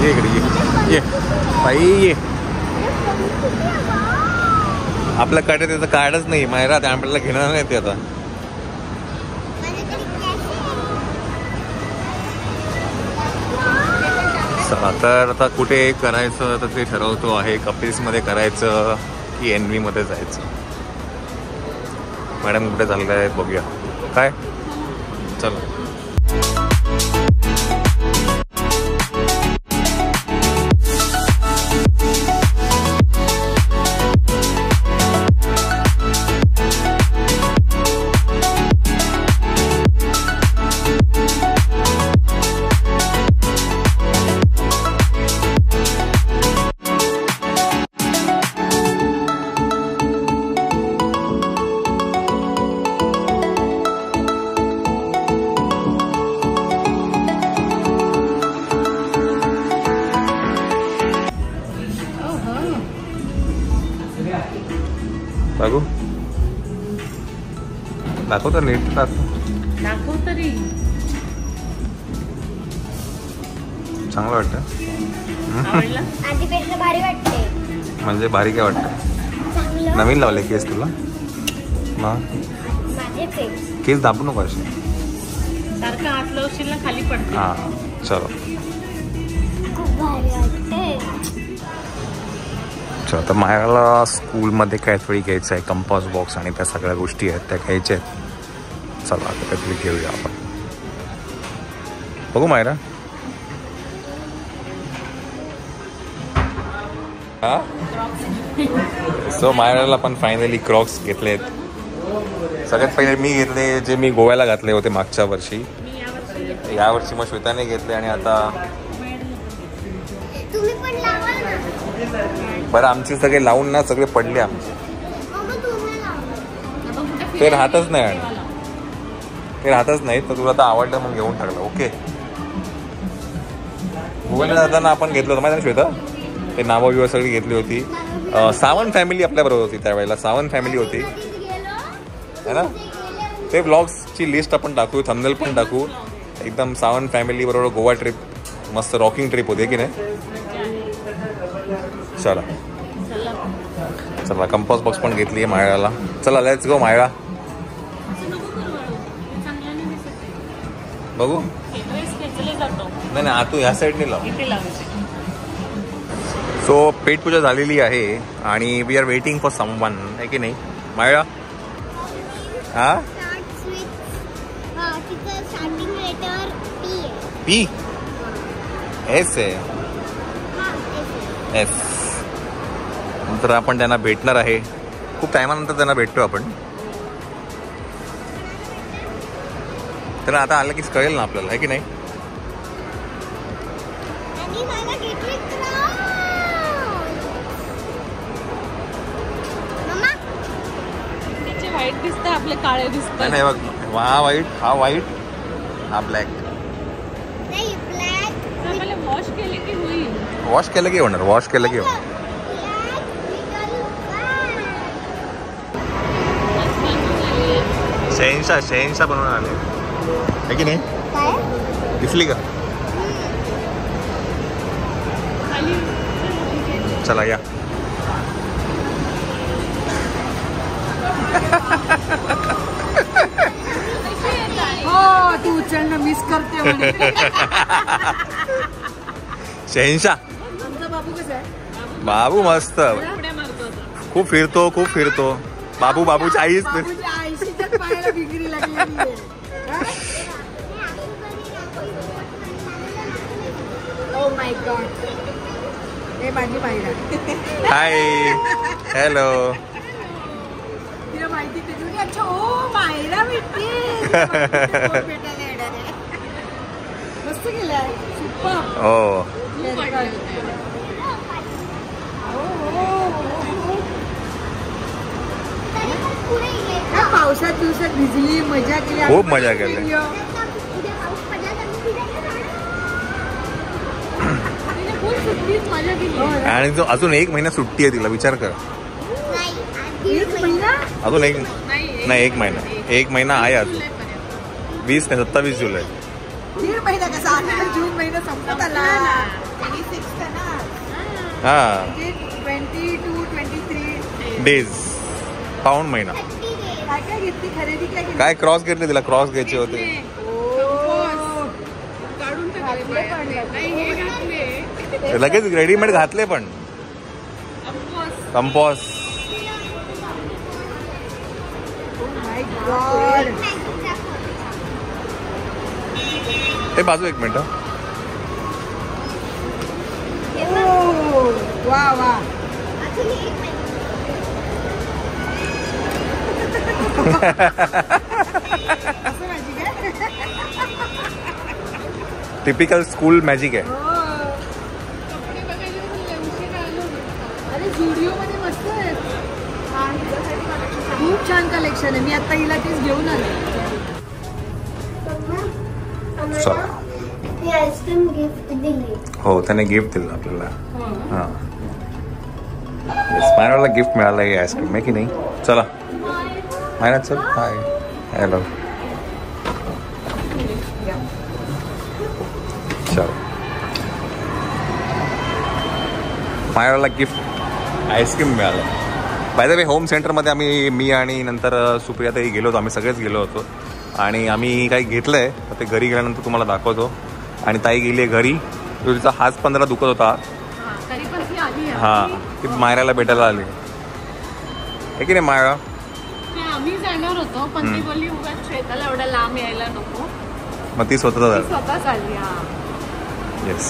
ये इकडे ये बाई ये. आपल्याकडे त्याचं कार्डच नाही मायरा, त्या आपल्याला घेणार नाही ते आता. तर आता कुठे करायचं तर ते ठरवतो आहे. कपिल्समध्ये करायचं की एनव्ही मध्ये जायचं. मॅडम कुठे चाललं आहे बघूया. काय चला. दाखव दाखव तर नीट दाखव तरी. चांगलं वाटतं. आधीपेक्षा भारी वाटते. म्हणजे भारी काय वाटतं? नवीन लावले केस तुला? केस दाबू नको असे. सारखं हात लावशील ना खाली पडते. हा चलो. खूप भारी वाटते. तर मायाला स्कूलमध्ये काहीतरी घ्यायचं आहे. कंपास बॉक्स आणि त्या सगळ्या गोष्टी आहेत त्या घ्यायच्या आहेत. चला आता काहीतरी घेऊया आपण. बघू मायरा. हा सो मायराला पण फायनली क्रॉक्स घेतले आहेत. सगळ्यात पहिले मी घेतले जे मी गोव्याला घातले होते मागच्या वर्षी. यावर्षी मग श्वेताने घेतले आणि आता तुम्ही पण लावा ना. बरं आमचे सगळे लावून ना सगळे पडले आमचे. ते राहतच नाही आणि ते राहतच नाही. तर तुला आता आवडलं मग घेऊन टाकलं. ओके. गोव्याला जाताना आपण घेतलं होतं माहिती श्वेता. ते नावं बिवं सगळी घेतली होती. सावंत फॅमिली आपल्याबरोबर होती त्यावेळेला. सावंत फॅमिली होती है ना. ते ब्लॉग्सची लिस्ट आपण टाकू. थंबनेल पण टाकू. एकदम सावंत फॅमिली बरोबर गोवा ट्रिप मस्त रॉकिंग ट्रिप होती की नाही. चला चला कंपास बॉक्स पण घेतली आहे मायळाला. चला लेट्स गो मायळा. बघू नाही नाही आतू ह्या साईडने लाव. सो पेटपूजा झालेली आहे आणि we are waiting for someone आहे की नाही मायळा. हा पी एस आहे. एस नंतर आपण त्यांना भेटणार आहे. खूप टायमानंतर त्यांना भेटतो आपण. तर आता आलं की कळेल ना आपल्याला आहे की नाही. व्हाईट दिसतं आपले काळे दिसत. नाही बघ हा व्हाईट हा व्हाईट हा ब्लॅक. वॉश केले की होईल. वॉश केलं की होणार. वॉश केलं की होणार. शहेनशाह बनवून आले आहे की नाही. दिसली का. चला या. हो तू उचलणं मिस करते. शहेनशाह. बाबू कसा आहे. बाबू मस्त. खूप फिरतो. बाबू बाबूची आईच बिगरी लागली. Oh my God. हे माझी मायरा. Hi hello. तिला माहिती त्याची. अच्छा ओ मायरा भेटते. मस्त केलंय. सुपर. हो पावसात दिवसात भिजली मजा केली. खूप मजा केली. आणि जो अजून 1 महिना सुट्टी आहे तिला. विचार कर. अजून एक नाही 1 महिना. 1 महिना आहे अजून. 20 नाही 27 जुलै. दीड महिना कसा. जून महिना संपत आला. हा 22, 23 डेज पाऊण महिना. काय काय घेतली खरेदी काय केली? काय क्रॉस घेतले तिला, क्रॉस घ्यायचे होते. लगेच रेडीमेड घातले पण कंपॉस. माय गॉड. ते बाजू एक मिनिट. वा वा. असं माझी काय? टिपिकल स्कूल मॅजिक आहे. अरे झुडिओ मध्ये मस्त आहे. खूप छान कलेक्शन आहे. मी आता हिला तेच घेऊन आले. चला. आईस्क्रीम गिफ्ट दिली. हो त्याने गिफ्ट दिलं आपल्याला. हा मायराला गिफ्ट मिळालं आहे आईस्क्रीम आहे की नाही. चला मायरा चल. Hi hello. चल मायराला गिफ्ट आईस्क्रीम मिळालं. बाय द वे होम सेंटरमध्ये मी आणि नंतर सुप्रियाताई गेलो होतो. आम्ही सगळेच गेलो होतो आणि आम्ही काही घेतलं आहे तर ते घरी गेल्यानंतर तुम्हाला दाखवतो. आणि ताई गेली आहे घरी. तिचा हात 15 दुखत होता. हा ती मायराला भेटायला आली आहे की नाही मायरा. आम्ही जाणार होतो पण ती बोलली उगाच श्वेताला एवढा लांब यायला नको, मग ती स्वतःच आली. येस.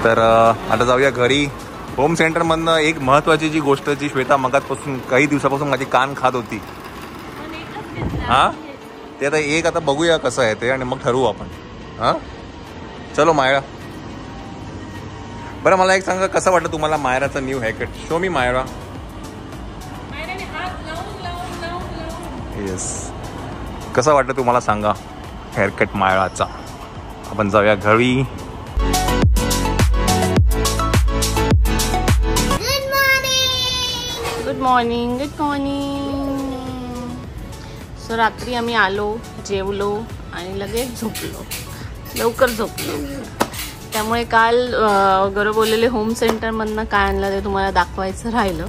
तर आता जाऊया घरी. होम सेंटरमधनं एक महत्त्वाची जी गोष्ट जी श्वेता मगाचपासून काही दिवसापासून माझी कान खात होती. हा ते आता एक आता बघूया कसं आहे ते आणि मग ठरवू आपण. हां चलो मायरा. बरं मला एक सांगा कसं वाटलं तुम्हाला मायराचा new haircut. Show me Myra. Yes कसं वाटलं तुम्हाला सांगा हेअरकट मायराचा. आपण जाऊया घरी. Good morning. Good morning. So रात्री आम्ही आलो, जेवलो आणि लगेच झोपलो. लवकर झोपलो. त्यामुळे काल गौरव बोललेले होम सेंटरमधनं काय आणलं ते तुम्हाला दाखवायचं राहिलं.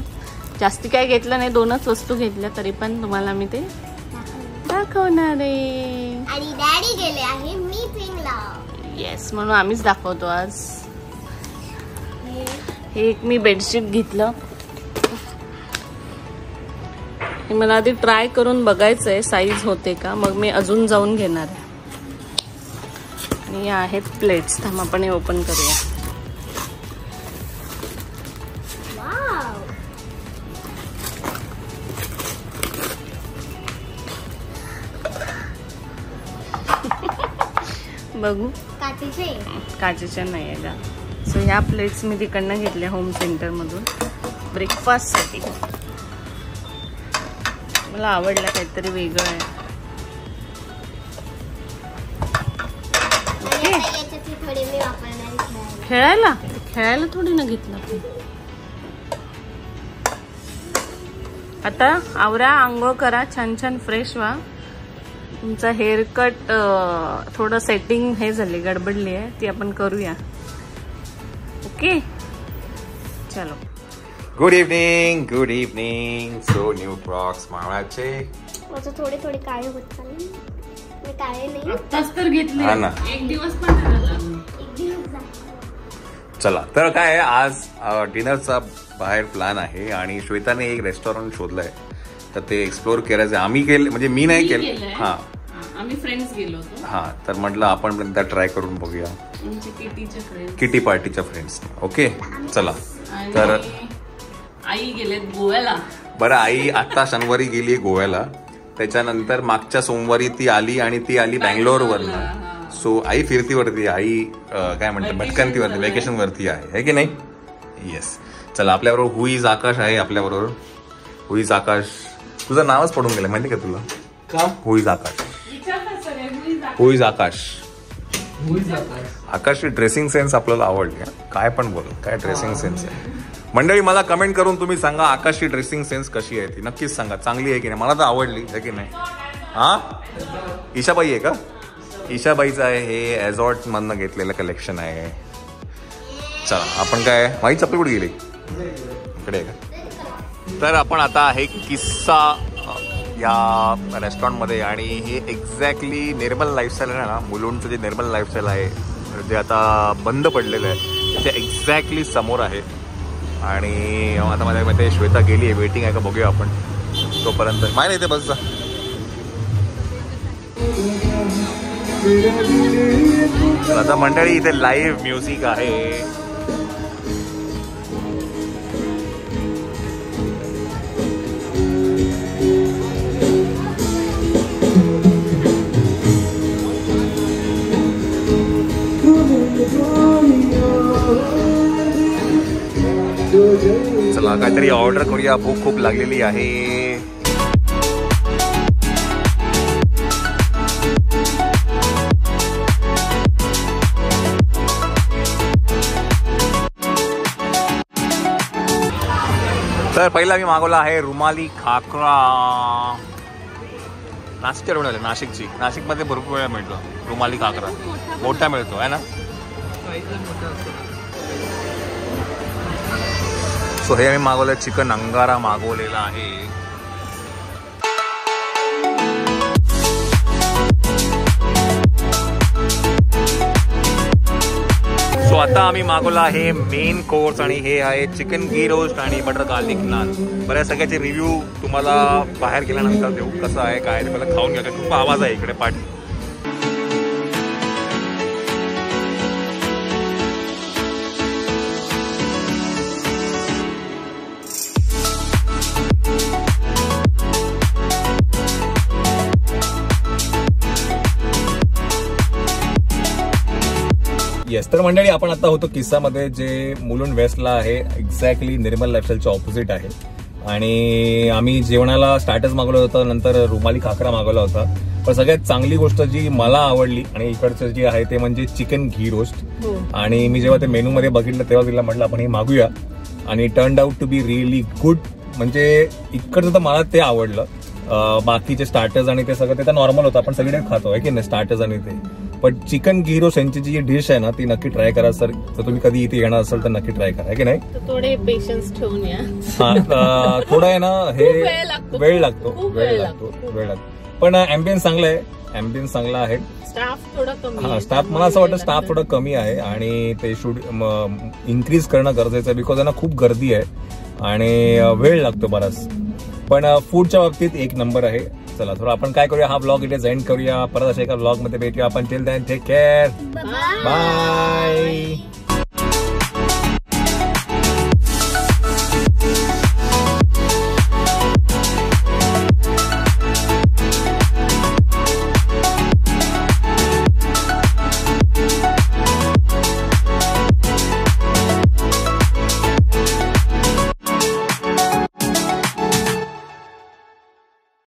जास्ती काय घेतलं नाही, 2च वस्तू घेतल्या तरी पण तुम्हाला मी ते दाखवणार आहे. आणि डॅडी गेले आहे मीटिंगला. येस म्हणून आम्हीच दाखवतो आज. हे एक मी बेडशीट घेतलं. हे मला आधी ट्राय करून बघायचं आहे साईज होते का, मग मी अजून जाऊन घेणार आहे. आणि आहेत प्लेट्स. थांब आपण हे ओपन करूया. बघू. काचेच्या नाही आहे का. सो ह्या प्लेट्स मी तिकडनं घेतल्या होम सेंटरमधून ब्रेकफास्टसाठी. मला आवडलं, काहीतरी वेगळं आहे. खेळायला थोडी ना घेतलं. आता आवरा, आंघोळ करा, छान छान फ्रेश व्हा. तुमचा हेअरकट थोडं सेटिंग हे झाली, गडबडली आहे, ती आपण करूया. ओके चलो. Good evening. Good evening. So new frocks मावळाचे. थोडे थोडे काळे होत चालले. मी काळे नाही. आत्ताच तर घेतले. हा ना. एक दिवस पण झाला. चला तर काय आहे, आज डिनरचा बाहेर प्लॅन आहे आणि श्वेताने एक रेस्टॉरंट शोधलंय तर ते एक्सप्लोर करायचं. आम्ही केलं म्हणजे मी नाही केलं. हा आम्ही फ्रेंड्स गेलो होतो. हा तर म्हटलं आपण एकदा ट्राय करून बघूया. किटी पार्टीच्या फ्रेंड्स. ओके चला. तर आई गेलेत गोव्याला. बरं आई आता शनिवारी गेली गोव्याला. त्याच्यानंतर मागच्या सोमवारी ती आली आणि ती आली बँगलोरवरनं. सो आई फिरतीवरती, आई काय म्हणते भटकंतीवरती, वेकेशन वरती आहे की नाही. येस. चला आपल्याबरोबर हु इज आकाश आहे. आपल्याबरोबर हु इज आकाश. तुझं नावच पडून गेलं माहिती का तुला. का who is Aakash. Who is Aakash. आकाशची ड्रेसिंग सेन्स आपल्याला आवडली. काय पण बोल, काय ड्रेसिंग सेन्स आहे. मंडळी मला कमेंट करून तुम्ही सांगा आकाशची ड्रेसिंग सेन्स कशी आहे ती. नक्कीच सांगा. चांगली आहे की नाही. मला तर आवडली आहे की नाही. हा ईशाबाई आहे का. ईशाबाईचं आहे हे. ॲझॉर्ट मधनं घेतलेलं कलेक्शन आहे. चला आपण काय माझी चप्पल कुठे गेली इकडे का. तर आपण आता आहे किस्सा या रेस्टॉरंटमध्ये आणि हे एक्झॅक्टली निर्मल लाईफस्टाईल आहे ना, मुलुंडचं जे निर्मल लाईफस्टाईल आहे जे आता बंद पडलेलं आहे त्याच्या एक्झॅक्टली समोर आहे. आणि आता माझ्या मध्ये श्वेता गेली आहे, वेटिंग आहे का बघूया आपण तोपर्यंत. माय नाही ते बस जा. आता मंडळी इथे लाईव्ह म्युझिक आहे. चला काहीतरी ऑर्डर करूया, भूक खूप लागलेली आहे. तर पहिला मी मागवला आहे रुमाली खाकरा. नाशिकच्या बनवले, नाशिकची. नाशिकमध्ये भरपूर वेळा मिळतो रुमाली खाकरा, मोठा मिळतो आहे ना. सो हे मी मागवलं चिकन अंगारा मागवलेला आहे. सो आता आम्ही मागवला आहे मेन कोर्स आणि हे आहे चिकन घी रोस्ट आणि बटर गार्लिक नान. बऱ्या सगळ्याचे रिव्ह्यू तुम्हाला बाहेर गेल्यानंतर देऊ कसं आहे काय ते. मला खाऊन घ्या, खूप आवाज आहे इकडे पाठी. येस, तर मंडळी आपण आता होतो किस्सामध्ये जे मुलुंड वेस्टला आहे, एक्झॅक्टली निर्मल लाईफस्टाईलच्या ऑपोजिट आहे. आणि आम्ही जेवणाला स्टार्टर्स मागवलं होतं, नंतर रुमाली खाकरा मागवला होता. पण सगळ्यात चांगली गोष्ट जी मला आवडली आणि इकडचं जी आहे ते म्हणजे चिकन घी रोस्ट. आणि मी जेव्हा ते मेनू मध्ये बघितलं तेव्हा तिला म्हटलं आपण हे मागूया आणि turned out to be really good. म्हणजे इकडचं तर मला ते आवडलं. बाकीचे स्टार्टर्स आणि ते सगळं ते तर नॉर्मल होतं, आपण सगळीकडे खातो आहे की नाही स्टार्टर्स आणि ते. पण चिकन घी रोस्ट यांची जी डिश आहे ना ती नक्की ट्राय करा सर. तर तुम्ही कधी इथे येणार असेल तर नक्की ट्राय करा, की नाही. थोडे पेशन्स ठेवून या. थोडं आहे ना, हे वेळ लागतो. पण ॲम्बियन्स चांगलं आहे, ॲम्बियन्स चांगला आहे. स्टाफ थोडा कमी. स्टाफ मला असं वाटतं स्टाफ थोडं कमी आहे आणि ते शुड इन्क्रीज करणं गरजेचं आहे. बिकॉज ना खूप गर्दी आहे आणि वेळ लागतो बराच. पण फूडच्या बाबतीत एक नंबर आहे. चला थोडं आपण काय करूया, हा ब्लॉग इथे एंड करूया. परत अशा एका ब्लॉग मध्ये भेटूया आपण. Till then take care, bye.